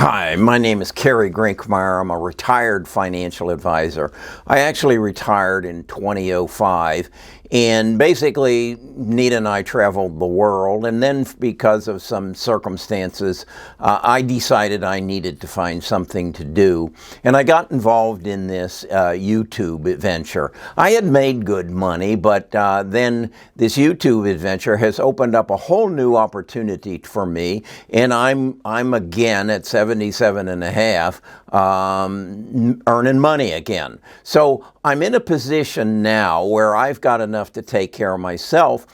Hi, my name is Kerry Grinkmeyer. I'm a retired financial advisor. I actually retired in 2005, and basically Nita and I traveled the world, and then because of some circumstances, I decided I needed to find something to do, and I got involved in this YouTube adventure. I had made good money, but then this YouTube adventure has opened up a whole new opportunity for me, and I'm again at 77 and a half, earning money again. So I'm in a position now where I've got enough to take care of myself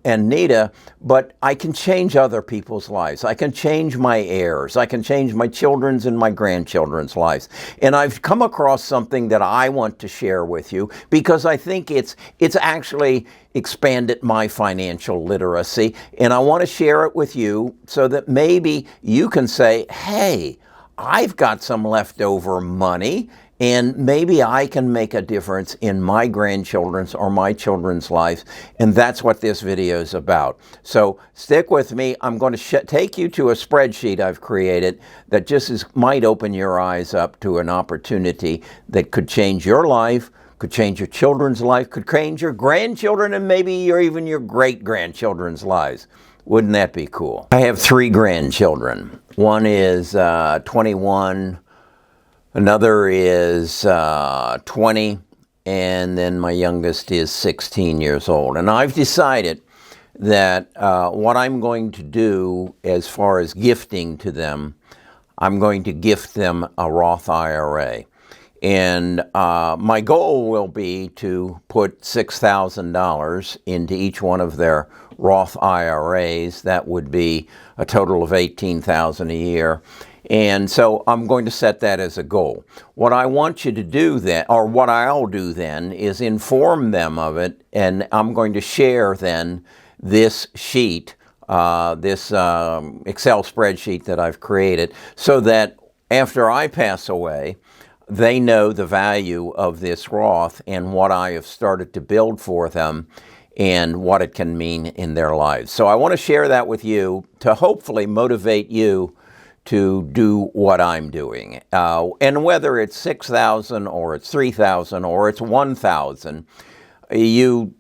and Nita, but I can change other people's lives. I can change my heirs. I can change my children's and my grandchildren's lives. And I've come across something that I want to share with you because I think it's actually expanded my financial literacy. And I want to share it with you so that maybe you can say, hey, I've got some leftover money, and maybe I can make a difference in my grandchildren's or my children's lives, and that's what this video is about. So stick with me. I'm going to take you to a spreadsheet I've created that might open your eyes up to an opportunity that could change your life, could change your children's life, could change your grandchildren, and maybe even your great-grandchildren's lives. Wouldn't that be cool? I have 3 grandchildren. One is 21, another is 20, and then my youngest is 16 years old. And I've decided that what I'm going to do as far as gifting to them, I'm going to gift them a Roth IRA. And my goal will be to put $6,000 into each one of their Roth IRAs. That would be a total of $18,000 a year. And so I'm going to set that as a goal. What I want you to do then, or what I'll do then, is inform them of it, and I'm going to share then this sheet, this Excel spreadsheet that I've created, so that after I pass away, they know the value of this Roth and what I have started to build for them and what it can mean in their lives. So I want to share that with you to hopefully motivate you to do what I'm doing. And whether it's 6,000 or it's 3,000 or it's 1,000, you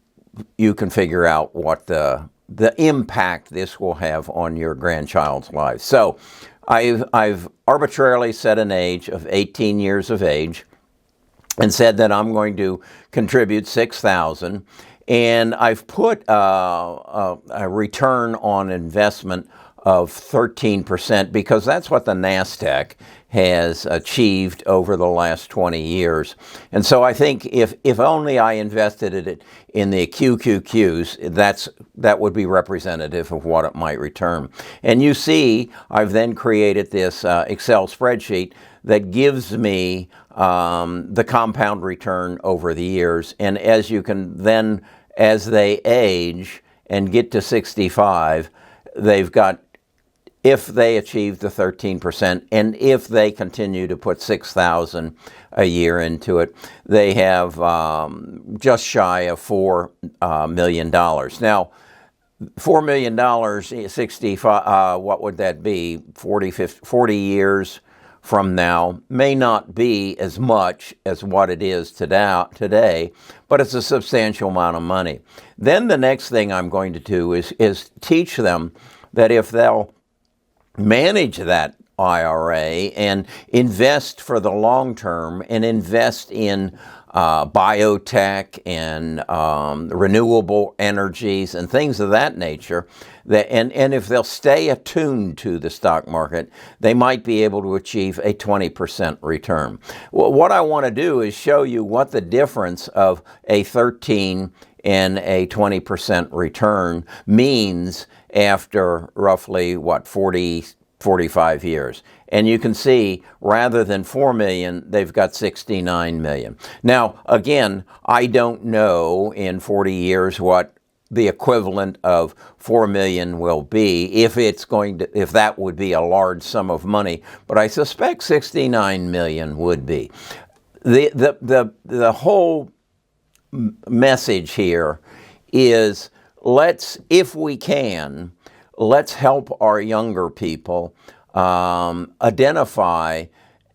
can figure out what the impact this will have on your grandchild's life. So I've arbitrarily set an age of 18 years of age and said that I'm going to contribute 6,000, and I've put a return on investment of 13% because that's what the NASDAQ has achieved over the last 20 years. And so I think if only I invested it in the QQQs, that would be representative of what it might return. And you see, I've then created this Excel spreadsheet that gives me the compound return over the years. And as you can then, as they age and get to 65, they've got, if they achieve the 13%, and if they continue to put 6,000 a year into it, they have just shy of $4 million. Now, $4 million, 65, what would that be? 40 years from now may not be as much as what it is today, but it's a substantial amount of money. Then the next thing I'm going to do is teach them that if they'll manage that IRA and invest for the long term and invest in biotech and renewable energies and things of that nature, and if they'll stay attuned to the stock market, they might be able to achieve a 20% return. Well, what I want to do is show you what the difference of a 13 and a 20% return means after roughly, 45 years. And you can see, rather than 4 million, they've got 69 million. Now, again, I don't know in 40 years what the equivalent of 4 million will be, if that would be a large sum of money, but I suspect 69 million would be. The whole message here is, if we can, let's help our younger people identify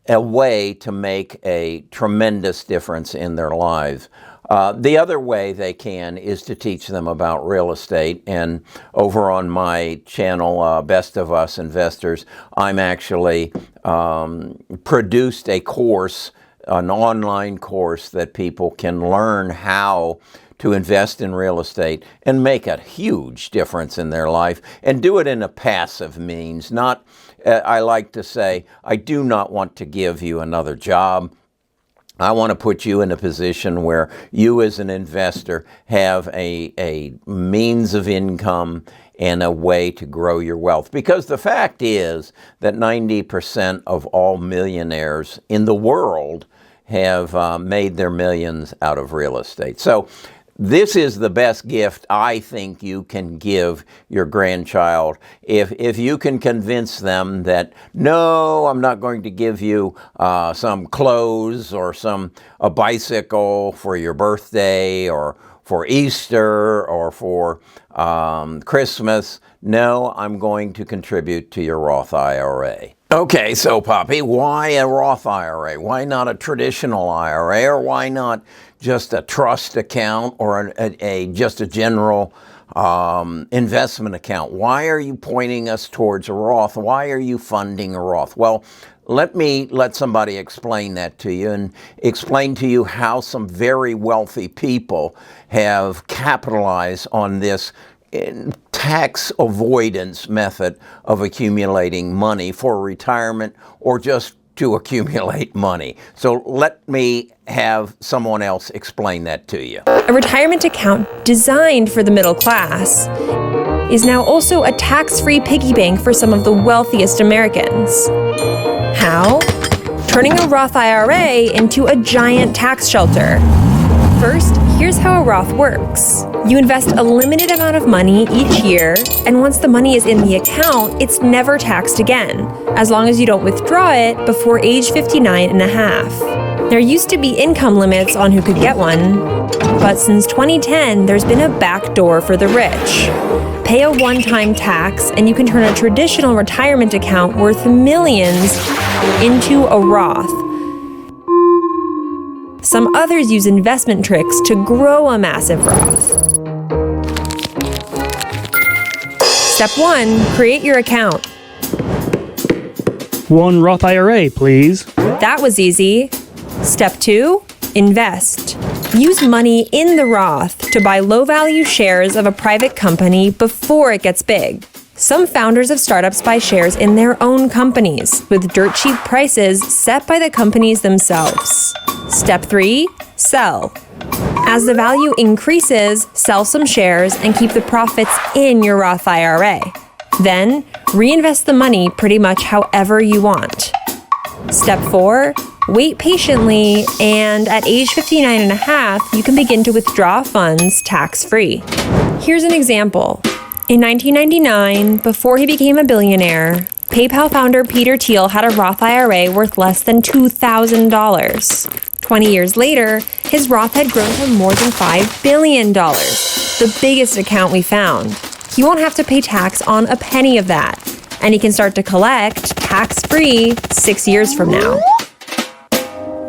a way to make a tremendous difference in their lives. The other way they can is to teach them about real estate. And over on my channel, Best of Us Investors, I'm actually produced a course, an online course that people can learn how to invest in real estate and make a huge difference in their life, and do it in a passive means. Not, I like to say, I do not want to give you another job. I want to put you in a position where you as an investor have a means of income and a way to grow your wealth. Because the fact is that 90% of all millionaires in the world have made their millions out of real estate. So this is the best gift I think you can give your grandchild. If you can convince them that, no, I'm not going to give you some clothes or a bicycle for your birthday or for Easter or for Christmas. No, I'm going to contribute to your Roth IRA. Okay, so Poppy, why a Roth IRA? Why not a traditional IRA, or why not just a trust account or just a general investment account? Why are you pointing us towards a Roth? Why are you funding a Roth? Well, let somebody explain that to you, and explain to you how some very wealthy people have capitalized on this tax avoidance method of accumulating money for retirement or just to accumulate money. So let me have someone else explain that to you. A retirement account designed for the middle class is now also a tax-free piggy bank for some of the wealthiest Americans. How? Turning a Roth IRA into a giant tax shelter. First, here's how a Roth works. You invest a limited amount of money each year, and once the money is in the account, it's never taxed again, as long as you don't withdraw it before age 59 and a half. There used to be income limits on who could get one, but since 2010, there's been a backdoor for the rich. Pay a one-time tax, and you can turn a traditional retirement account worth millions into a Roth. Some others use investment tricks to grow a massive Roth. Step 1, create your account. One Roth IRA, please. That was easy. Step 2, invest. Use money in the Roth to buy low-value shares of a private company before it gets big. Some founders of startups buy shares in their own companies with dirt-cheap prices set by the companies themselves. Step 3, sell. As the value increases, sell some shares and keep the profits in your Roth IRA. Then, reinvest the money pretty much however you want. Step 4, wait patiently, and at age 59 and a half, you can begin to withdraw funds tax-free. Here's an example. In 1999, before he became a billionaire, PayPal founder Peter Thiel had a Roth IRA worth less than $2,000. 20 years later, his Roth had grown to more than $5 billion, the biggest account we found. He won't have to pay tax on a penny of that, and he can start to collect tax-free 6 years from now.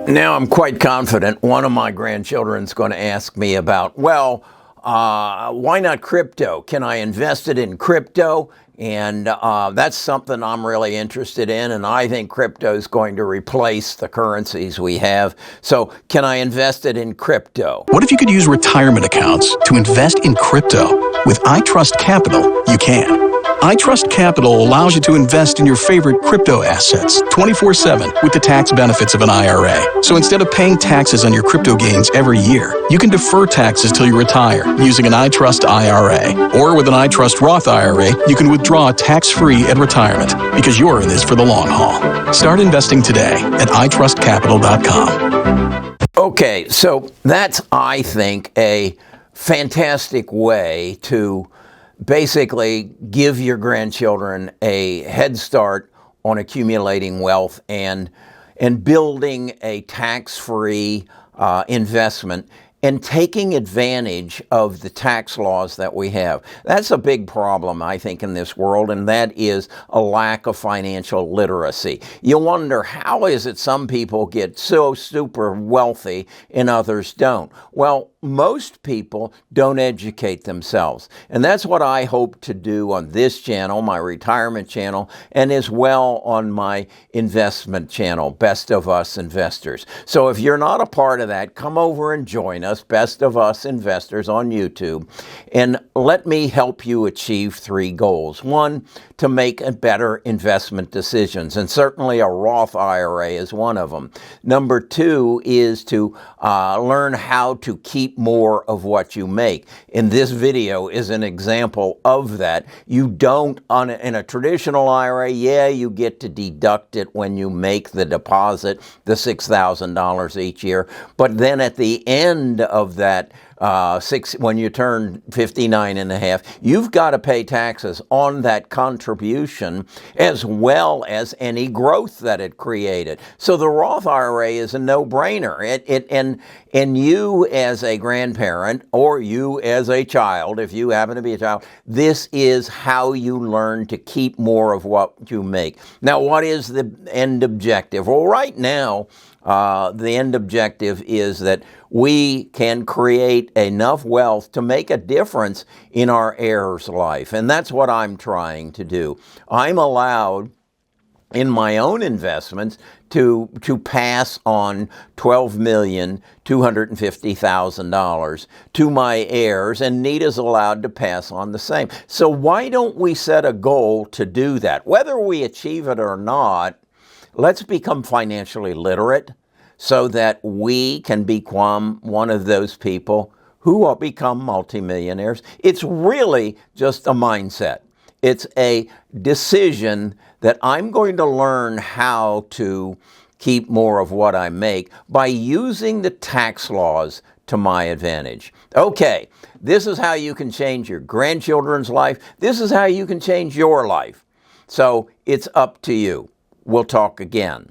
Now I'm quite confident one of my grandchildren's going to ask me about, well, why not crypto? Can I invest it in crypto? And that's something I'm really interested in, and I think crypto is going to replace the currencies we have. So can I invest it in crypto? What if you could use retirement accounts to invest in crypto? With iTrust Capital, you can. iTrust Capital allows you to invest in your favorite crypto assets 24/7 with the tax benefits of an IRA. So instead of paying taxes on your crypto gains every year, you can defer taxes till you retire using an iTrust IRA. Or with an iTrust Roth IRA, you can withdraw tax-free at retirement because you're in this for the long haul. Start investing today at itrustcapital.com. Okay, so that's, I think, a fantastic way to basically give your grandchildren a head start on accumulating wealth and building a tax-free investment and taking advantage of the tax laws that we have. That's a big problem, I think, in this world, and that is a lack of financial literacy. You wonder, how is it some people get so super wealthy and others don't? Well, most people don't educate themselves. And that's what I hope to do on this channel, my retirement channel, and as well on my investment channel, Best of Us Investors. So if you're not a part of that, come over and join us, Best of Us Investors on YouTube, and let me help you achieve 3 goals. 1, to make better investment decisions, and certainly a Roth IRA is one of them. Number 2 is to learn how to keep more of what you make. And this video is an example of that. You don't, in a traditional IRA, yeah, you get to deduct it when you make the deposit, the $6,000 each year. But then at the end of that, when you turn 59 and a half, you've got to pay taxes on that contribution as well as any growth that it created. So the Roth IRA is a no-brainer. And you as a grandparent, or you as a child, if you happen to be a child, this is how you learn to keep more of what you make. Now, what is the end objective? Well, right now, the end objective is that we can create enough wealth to make a difference in our heir's life. And that's what I'm trying to do. I'm allowed in my own investments to pass on $12,250,000 to my heirs, and Nita's allowed to pass on the same. So why don't we set a goal to do that? Whether we achieve it or not, let's become financially literate so that we can become one of those people who will become multimillionaires. It's really just a mindset. It's a decision that I'm going to learn how to keep more of what I make by using the tax laws to my advantage. Okay, this is how you can change your grandchildren's life. This is how you can change your life. So it's up to you. We'll talk again.